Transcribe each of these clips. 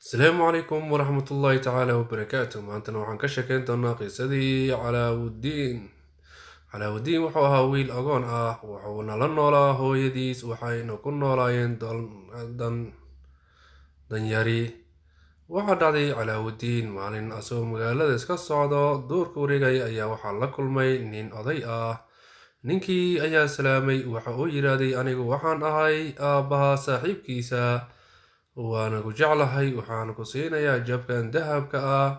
السلام عليكم ورحمة الله تعالى وبركاته. maantana waxaan ka sheekeyn doonaa qisadii calaawudiin wuxuu ahaa wiil agoon ah, wuxuuna la noolaa hooyadiis, waxayna ku noolaayeen danyari. waxaa dhacday calaawudiin maalin asagoo magaalada iska socdo duurka wareegaya ayaa waxaa la kulmay nin oday ah. ninkii ayaa salaamay, waxa uu yidhaahday, anigu waxaan ahay aabbaha saaxiibkiisa, waana ku jeclahay, waxaan ku siinayaa jabkan dahabka ah.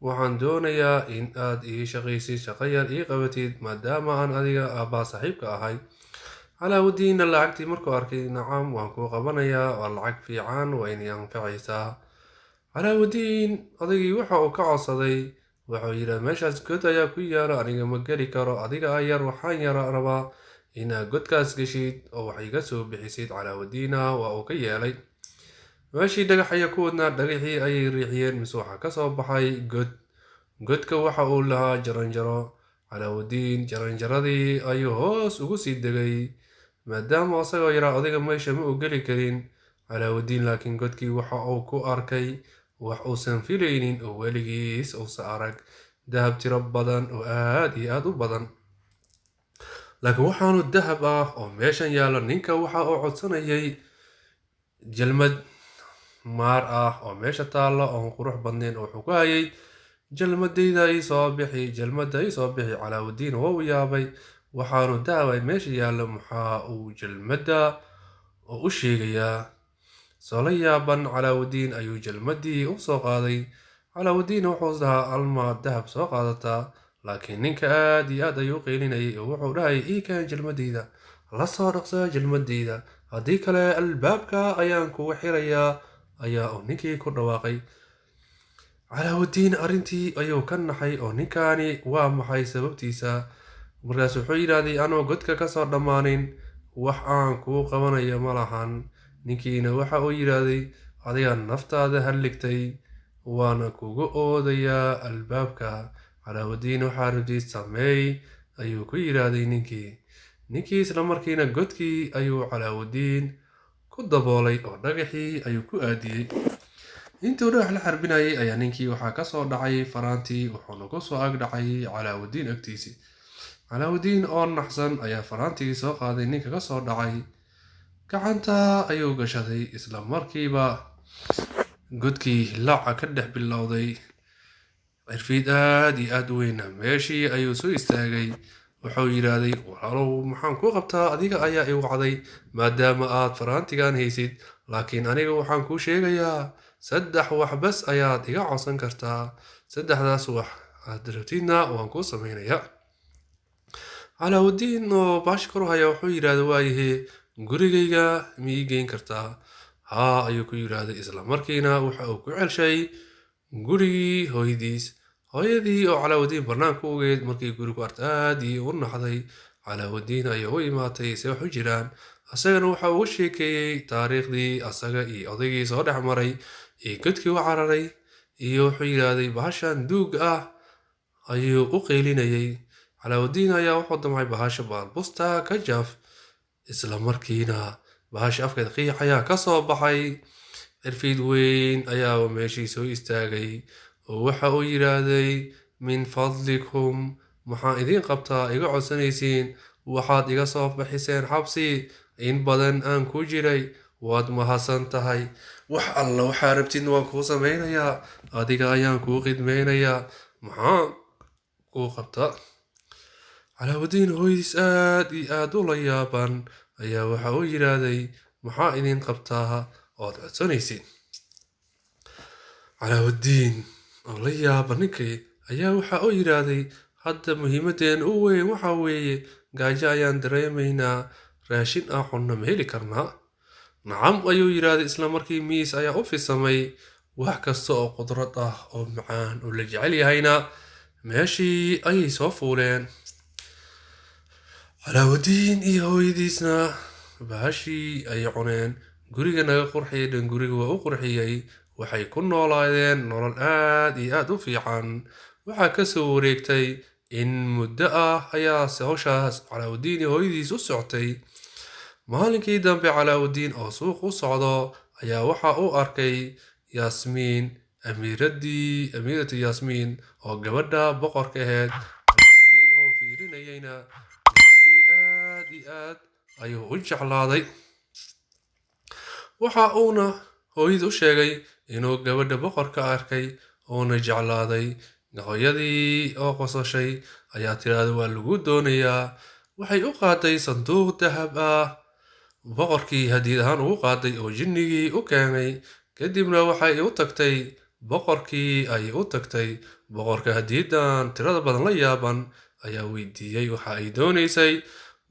waxaan doonayaa in aad ii shaqaysid, shaqo yar ii qabatid, maadaama aan adiga aabbaha saaxiibka ahay. calaawudiinna lacagtii markuu arkay, nacam, waan kuu qabanayaa, waa lacag fiican, waa inay anfacaysaa. calaawudiin odaygii waxa uu ka codsaday, wuxuu yidhi, meeshaas god ayaa ku yaalo, aniga ma geli karo, adiga ayar waxaan yara rabaa inaad godkaas geshid oo wax iga soo bixisid. calaawudiinna waa uu ka yeelay. meeshii dhagax ayaa ku wadnaa, dhagaxii ayay riixiyeen, mise waxaa kasoo baxay godka waxa uu lahaa jaranjaro. calaawudiin jaranjaradii ayuu hoos ugu sii degay, maadaama isagoo yaraa odayga meesha ma u geli karin. calaawudiin laakiin godkii waxa uu ku arkay wax uusan filaynin oo weligiis uusa arag, dahab tiro badan oo aad iyo aad u badan. laakiin waxaanu dahab ah oo meeshan yaallo. ninka waxa uu codsanayay jalmad maar ah oo meesha taalla oon qurux badnayn, oo wuxuu ku hayay, jalmadayda ii soo bixi, jalmada ii soo bixi. calaawudiin waa u yaabay, waxaanu dahabay meesha yaallo, maxaa uu jalmada oo u sheegayaa? soo la yaaban calaawudiin ayuu jalmadii u soo qaaday. calaawudiin wuxuu dhahaa, alma dahab soo qaadataa, laakiin ninka aad iyo aad ayuu u qeylinayay oo wuxuu dhahay, ii keen jalmadayda, la soo dhaqsa jalmadayda, haddii kale albaabka ayaan kugu xirayaa, ayaa uu ninkii ku dhawaaqay. calaawudiin arrintii ayuu ka naxay, oo ninkaani waa maxay sababtiisa? markaas wuxuu yidhaahday, anoo godka kasoo dhammaanin, wax aan kuu qabanayo ma lahan. ninkiina waxa uu yidhaahday, adiga naftaada halligtay, waana kugu oodayaa albaabka. calaawudiin waxaa rabtay sameey, ayuu ku yidhaahday ninkii isla markiina godkii ayuu calaawudiin ku daboolay oo dhagaxii ayuu ku aadiyey. intuu dhagax la xarbinayay ayaa ninkii waxaa kasoo dhacay faraantii, wuxuuna kusoo ag dhacay calaawudiin agtiisii. calaawudiin oo naxsan ayaa faraantigii soo qaaday, ninka kasoo dhacay gacanta ayuu gashaday. isla markiiba godkii hilaaca ka dhex bilowday, cirfiid aad iyo aad u weyna meeshii ayuu soo istaagay. wuxuu yidhaahday, walaalow, maxaan kuu qabtaa? adiga ayaa i wacday maadaama aad faraantigan haysid, laakiin aniga waxaan kuu sheegayaa 3 wax bas ayaad iga codsan kartaa. 3daas wax aad rabtidna waan kuu samaynayaa. calaawudiin oo baashi kor u haya wuxuu yidhaahday, waayahe, gurigayga ma ii geyn kartaa? haa ayuu ku yidhaahday. isla markiina waxa uu ku celshay gurigii hooyadii oo calaawudiin barnaanka u ogeed. markii gurigu arta aad iyo u naxday, calaawudiin ayaa u imaatay se wax u jiraan. asagana waxa uu sheekeeyey taariikhdii asaga iyo odaygii soo dhex maray, iyo godkii u cararay, iyo wuxuu yidhaahday, bahashan duug ah ayuu u qeylinayay. calaawudiin ayaa wuxuu damcay bahasha baalbusta ka jaf. isla markiina bahasha afkeed qiic ayaa kasoo baxay, cirfiid weyn ayaa meeshii soo istaagay, oo waxa uu yidhaahday, min fadlikum, maxaa idiin qabtaa? iga codsanaysiin? waxaad iga soo bixiseen xabsi in badan aan ku jiray, waad mahadsan tahay. wax alla waxaa rabtidna waan kuu samaynayaa, adiga ayaan kuu khidmaynayaa, maxaa kuu qabta? calaawudiin hooyadiis aad iyo aad u la yaaban ayaa waxa uu yidhaahday, maxaa idiin qabtaa ood codsanaysid? calaawudiin oo la yaaba ninkii ayaa waxa uu yidhaahday, hadda muhiimadeen u weyn waxa weeye, gaajo ayaan dareemaynaa, raashin aan cunno ma heli karnaa? nacam ayuu yidhaahday. isla markii miis ayaa u fisamay, wax kasta oo qudrad ah oo macaan oo la jecel yahayna meeshii ayay soo fuuleen. calaawudiin iyo hooyadiisna bahashii ayay cuneen. guriga naga qurxiyay dhan guriga waa u qurxiyey, waxay ku noolaadeen nolol aad iyo aad u fiican. waxaa kasoo wareegtay in muddo ah ayaa hawshaas calaawudiin iyo hooyadiis u socotay. maalinkii dambe calaawudiin oo suuq u socdo ayaa waxa uu arkay yaasmiin amiiratu yaasmiin oo gabadha boqorka ahayd. Calaawaddiin oo fiirinayayna gabadhii aad iyo aad ayuu u jeclaaday. waxa uuna hooyadii u sheegay inuu gabadha boqorka arkay uuna jeclaaday. hooyadii oo qosashay ayaa tiraahday waa lagu doonayaa. waxay u qaaday sanduuq dahab ah. boqorkii hadiid ahaan ugu qaaday oo jinnigii u keenay. kadibna waxay u tagtay boqorka hadiidan tirada badan la yaaban ayaa weydiiyey waxa ay doonaysay.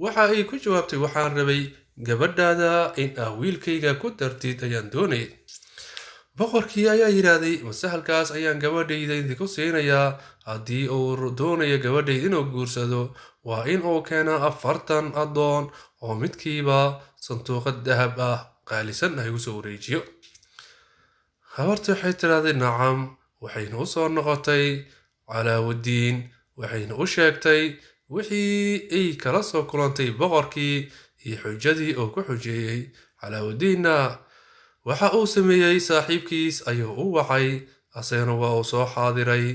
waxa ay ku jawaabtay waxaan rabay gabadhaada in wiilkayga ku dartid ayaan doonayay. boqorkii ayaa yidhaahday masahalkaas ayaan gabadhayda idinku siinayaa. haddii uu doonayo gabadhayd inuu guursado waa in uu keenaa 40 addoon oo midkiiba sanduuqad dahab ah qaalisan ay usoo wareejiyo. habarta waxay tiraahday nacam. waxayna u soo noqotay calaawaddiin waxayna u sheegtay wixii ay kala soo kulantay boqorkii iyo xujadii uu ku xujeeyey. calaawaddiinna waxa uu sameeyey saaxiibkiis ayuu u wacay. asagana waa uu soo xaadiray.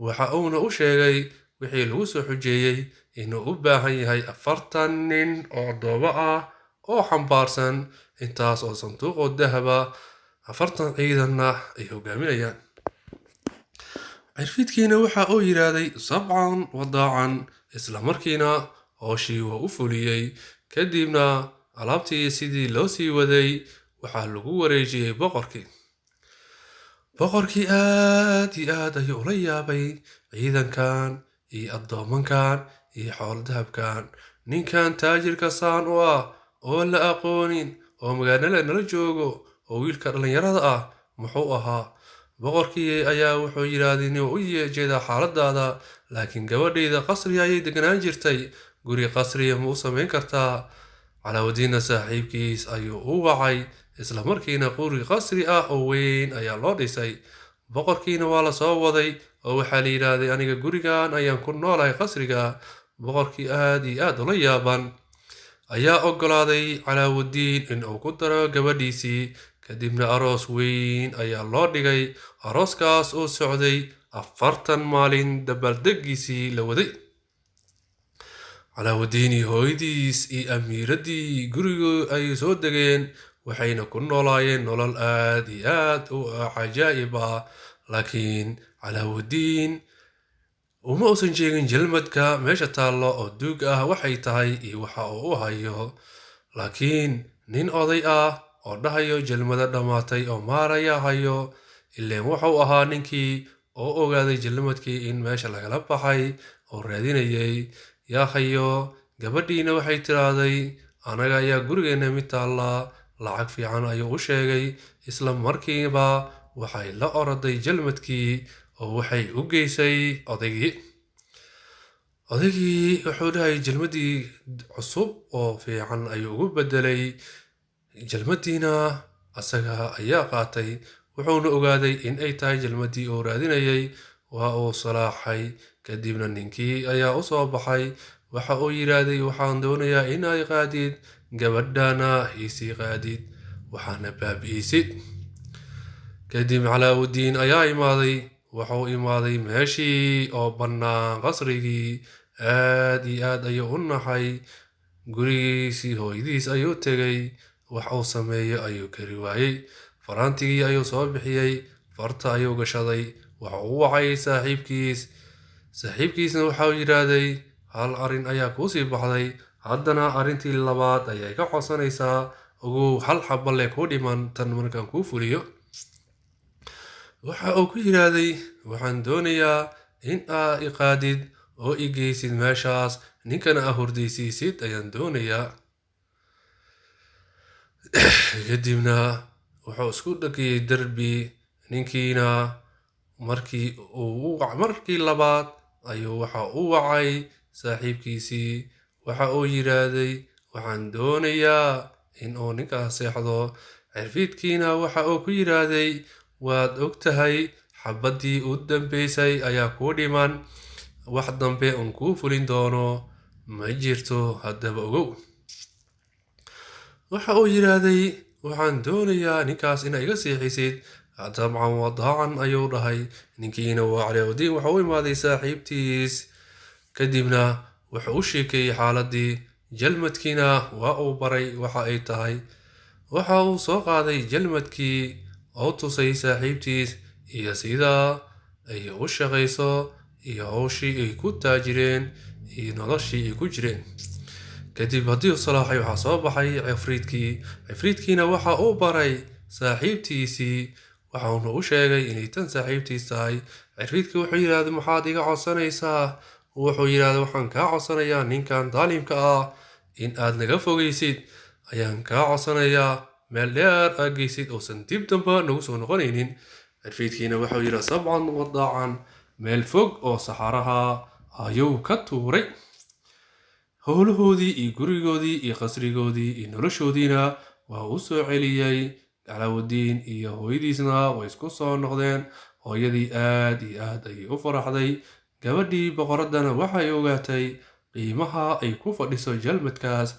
waxa uuna u sheegay wixii lagu soo xujeeyey inuu u baahan yahay 40 nin oo addoomo ah oo xambaarsan intaas oo sanduuqoo dahaba. 40 ciidanna ay hogaaminayaan. cirfidkiina waxa uu yidhaahday sabcan wadaacan. isla markiina hooshii waa u fuliyey. kadibna alaabtii sidii loo sii waday waxaa lagu wareejiyey boqorkii. boqorkii aad iyo aad ayuu ula yaabay ciidankan iyo addoomankan iyo xoolo dahabkan. ninkan taajirka saan u ah oo la aqoonin oo magaalada nala joogo oo wiilka dhallinyarada ah muxuu ahaa. boqorkii ayaa wuxuu yidhaahday inuu u jeedaa xaaladaada laakiin gabadhayda qasri ayay deganaan jirtay. guri qasriya ma u samayn kartaa. calaawaddiinna saaxiibkiis ayuu u wacay. isla markiina guri qasri ah oo weyn ayaa loo dhisay. boqorkiina waa la soo waday oo waxaa la yidhaahday aniga gurigan ayaan ku noolahay qasriga. boqorkii aad iyo aad ula yaaban ayaa oggolaaday calaawaddiin in uu ku daro gabadhiisii. kadibna aroos weyn ayaa loo dhigay. arooskaas oo socday 40 maalin dabaaldegiisii la waday. calaawaddiin iyo hooyadiis iyo amiiraddii gurigu ay soo degeen waxayna ku noolaayeen nolol aad iyo aad u cajaa'ib ah. laakiin calaawaddiin uma uusan sheegin jalmadka meesha taallo oo duug ah waxay tahay iyo waxa uu u hayo. laakiin nin oday ah oo dhahayo jalmada dhammaatay oo maaraya hayo. ileen wuxuu ahaa ninkii oo ogaaday jalmadkii in meesha lagala baxay oo raadinayay. yaa hayo gabadhiina waxay tiraahday anaga ayaa gurigeenna mid taallaa. lacag fiican ayuu u sheegay. isla markiiba waxay la oroday jalmadkii oo waxay u geysay odaygii. wuxuu dhahay jalmadii cusub oo fiican ayuu ugu bedelay. jalmadiina asaga ayaa qaatay. wuxuuna ogaaday in ay tahay jalmadii uu raadinayay. waa uu salaaxay. kadibna ninkii ayaa u soo baxay. waxa uu yidhaahday waxaan doonayaa inay qaadid gabadhana hiisii qaadid waxaana baabi'isid. kadib calaawaddiin ayaa imaaday. wuxuu imaaday meeshii oo bannaan qasrigii. aad iyo aad ayuu u naxay. gurigiisii hooyadiis ayuu tegay. wax uu sameeyo ayuu kari waayey. faraantigii ayuu soo bixiyey. farta ayuu gashaday. waxa uu wacay saaxiibkiisna waxau yidhaahday hal arrin ayaa kuusii baxday. haddana arrintii labaad ayay ka codsanaysaa. ogow hal xabale ku dhiman tan markaan kuu fuliyo. waxa uu ku yidhaahday waxaan doonayaa in aa i qaadid oo i geysid meeshaas ninkana aa hordaysiisid ayaan doonayaa. kadibna wuxuu isku dhagiyey derbi. ninkiina markii labaad ayuu waxa u wacay saaxiibkiisii. waxa uu yidhaahday waxaan doonayaa in uu ninkaas seexdo. cirfiidkiina waxa uu ku yidhaahday waad og tahay xabaddii u dambaysay ayaa kuu dhiman. wax dambe uun kuu fulin doono ma jirto haddaba ogow. waxa uu yidhaahday waxaan doonayaa ninkaas inaa iga seexisid dabcan wadaacan ayuu dhahay. ninkiina waa calaawadiin waxa u imaaday saaxiibtiis, kadibna wuxuu u sheekeeyey xaaladii. jalmadkiina waa uu baray waxa ay tahay. waxa uu soo qaaday jalmadkii oo tusay saaxiibtiis iyo sida ay u shaqayso iyo hawshii ay ku taajireen iyo noloshii ay ku jireen. kadib haddii uu salaaxay waxaa soo baxay cifriidkiina waxa uu baray saaxiibtiisii, waxauna u sheegay inay tan saaxiibtiis tahay. cifriidkii wuxuu yidhaahday maxaad iga codsanaysaa? wuxuu yidhaahday waxaan kaa codsanayaa ninkan daalimka ah in aad naga fogaysid ayaan kaa codsanayaa, meel dheer aad geysid uusan dib damba nagu soo noqonaynin. cifriidkiina wuxuu yidhi sabcan wadaacan, meel fog oo saxaraha ayuu ka tuuray. howlahoodii iyo gurigoodii iyo qasrigoodii iyo noloshoodiina waa u soo celiyey. calaawadiin iyo hooyadiisna way isku soo noqdeen. hooyadii aad iyo aad ayay u faraxday. gabadhii boqoraddana waxay ogaatay qiimaha ay ku fadhiso jalmadkaas,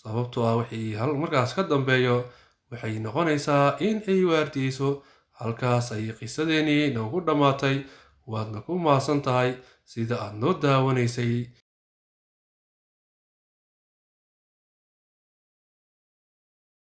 sababtoo ah wixii markaas ka dambeeyo waxay noqonaysaa in ay waardiyeyso. halkaas ayay qisadeenii noogu dhammaatay. waadna ku mahadsan tahay sida aad noo daawanaysay.